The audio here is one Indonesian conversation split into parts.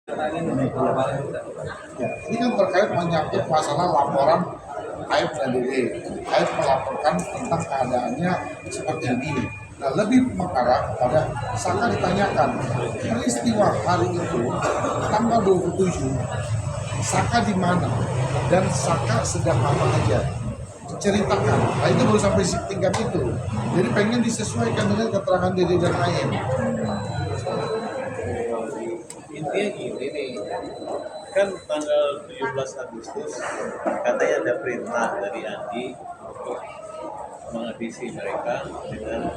Ya, ini kan terkait menyangkut masalah laporan Aib dan Dede. Aib melaporkan tentang keadaannya seperti ini. Nah, lebih mengarah kepada Saka ditanyakan peristiwa hari itu tanggal 27 Saka di mana dan Saka sedang apa aja, ceritakan. Nah, itu baru sampai tingkat itu. Jadi pengen disesuaikan dengan keterangan Dede dan Aib. Intinya gini nih, kan tanggal 17 Agustus katanya ada perintah dari Andi untuk menghabisi mereka dengan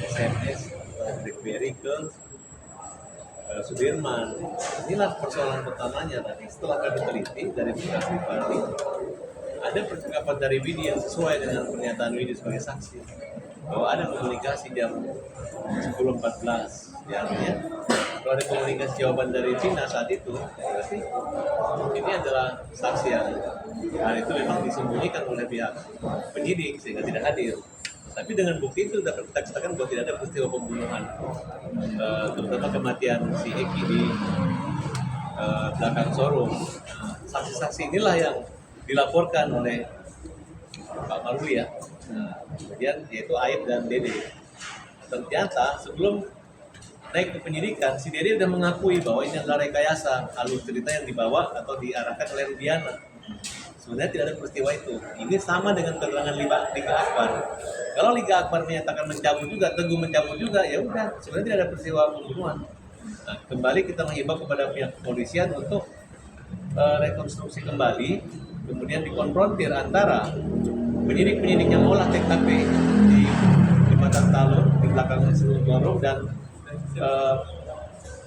SMS atau BlackBerry ke Sudirman. Inilah persoalan pertamanya tadi. Setelah kami teliti dari pihak pribadi, ada percakapan dari Widi yang sesuai dengan pernyataan Widi sebagai saksi bahwa ada komunikasi jam 10.14. Ya, artinya kalau ada komunikasi jawaban dari Cina saat itu, berarti ini adalah saksi yang itu memang disembunyikan oleh pihak penyidik sehingga tidak hadir. Tapi dengan bukti itu dapat kita katakan bahwa tidak ada peristiwa pembunuhan, terutama kematian si Eki di belakang showroom. Saksi-saksi inilah yang dilaporkan oleh Pak Marwi ya. Kemudian yaitu Aib dan Dede. Ternyata sebelum naik ke penyidikan, si Dede sudah mengakui bahwa ini adalah rekayasa alur cerita yang dibawa atau diarahkan oleh Rudiana. Sebenarnya tidak ada peristiwa itu. Ini sama dengan keterangan Liga Akbar. Kalau Liga Akbar menyatakan mencabut juga, Teguh mencabut juga, ya udah. Sebenarnya tidak ada peristiwa pembunuhan. Nah, kembali kita menghimbau kepada pihak kepolisian untuk rekonstruksi kembali, kemudian dikonfrontir antara penyidik-penyidik yang olah TKP di Jembatan Talun di belakang Seluruh dan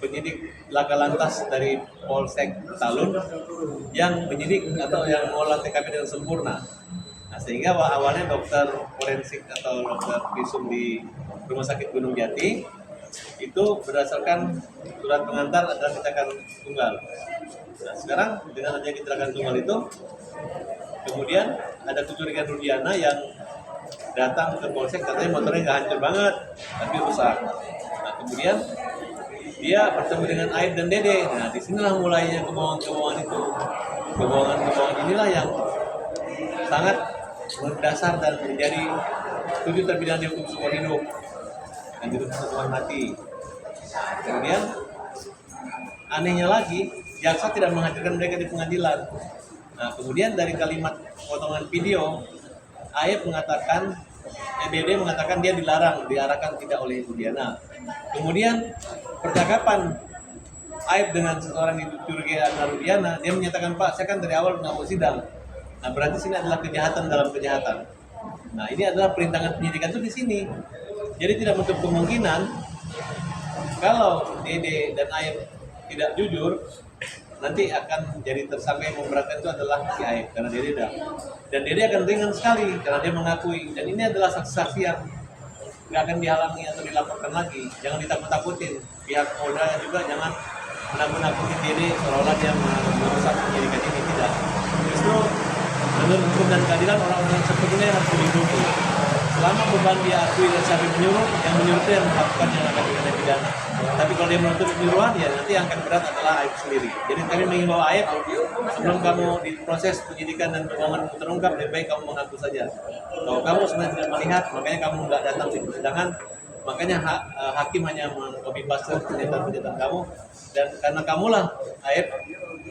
penyidik Laka Lantas dari Polsek Talun yang penyidik atau yang mengolah TKP dengan sempurna. Nah, sehingga awalnya dokter forensik atau dokter visum di Rumah Sakit Gunung Jati itu berdasarkan surat pengantar adalah kecelakaan tunggal. Nah, sekarang dengan adanya kecelakaan tunggal itu, kemudian ada kecurigaan Rudiana yang datang ke Polsek, katanya motornya nggak hancur banget, tapi rusak. Nah, kemudian dia bertemu dengan Aib dan Dede. Nah, disinilah mulainya kebohongan-kebohongan itu. Kebohongan-kebohongan inilah yang sangat berdasar dan menjadi 7 terpidana dihukum seumur hidup dan dihukum hukuman mati. Kemudian anehnya lagi, jaksa tidak menghadirkan mereka di pengadilan. Nah, kemudian dari kalimat potongan video, Aib mengatakan, Dede mengatakan dia dilarang, diarahkan tidak oleh Rudiana. Kemudian percakapan Aib dengan seseorang yang dicurigai adalah Rudiana, dia menyatakan, Pak, saya kan dari awal nggak mau sidang. Nah, berarti sini adalah kejahatan dalam kejahatan. Nah, ini adalah perintangan penyidikan itu di sini. Jadi tidak menutup kemungkinan kalau Dede dan Aib tidak jujur, nanti akan jadi tersangka yang memberatkan itu adalah si Aib karena Dede dah. Dan Dede akan ringan sekali karena dia mengakui. Dan ini adalah saksi-saksi yang nggak akan dihalangi atau dilaporkan lagi. Jangan ditakut-takutin. Pihak Polda juga jangan menakut-nakutin Dede seolah-olah dia merusak penyidikan ini. Tidak. Justru menurut hukum dan keadilan orang-orang seperti ini harus dilindungi. Selama beban dia akui dan sampai menyuruh, yang menyuruh itu yang melakukan yang akan dikena pidana. Tapi kalau dia menuntut penyuruhan, ya nanti yang akan berat adalah Aib sendiri. Jadi kami mengimbau Aib, sebelum kamu diproses penyidikan dan kebohongan terungkap, lebih baik kamu mengaku saja. Kalau kamu sebenarnya tidak melihat, makanya kamu nggak datang di persidangan, makanya hakim hanya meng-copy paste pernyataan kamu, dan karena kamulah Aib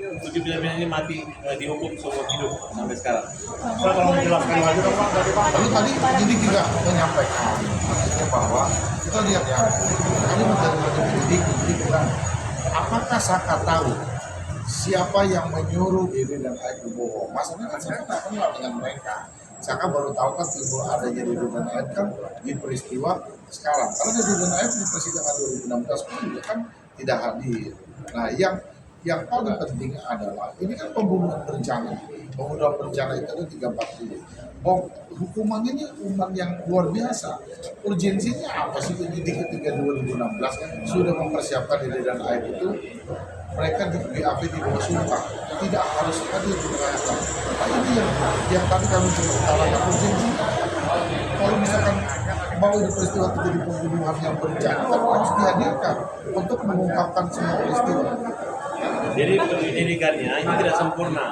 7 pidana ini mati dihukum seumur hidup sampai sekarang. Pak, kalau menjelaskan lagi dong Pak, tadi penyidik juga menyampaikan artinya bahwa kita lihat ya, tadi dari penyidik bilang, apakah Saka tahu siapa yang menyuruh Dede dan Aib berbohong? Maksudnya kan Saka tak kenal dengan mereka. Saka baru tahu kan timbul adanya Dede dan Aib kan di peristiwa sekarang. Karena Dede dan Aib di persidangan 2016 pun juga kan tidak hadir. Nah, yang paling penting adalah ini kan pembunuhan berencana. Pembunuhan berencana itu ada 340. Oh, hukumannya ini hukuman yang luar biasa. Urgensinya apa sih penyidik ketika 2016 sudah mempersiapkan Dede dan Aib itu mereka di BAP di bawah sumpah tidak harus hadir di pengadilan. Nah, ini yang tadi kami coba utarakan urgensinya. Kalau misalkan mau di peristiwa terjadi pembunuhan yang berencana harus dihadirkan untuk mengungkapkan semua peristiwa. Jadi penyelidikannya itu tidak sempurna.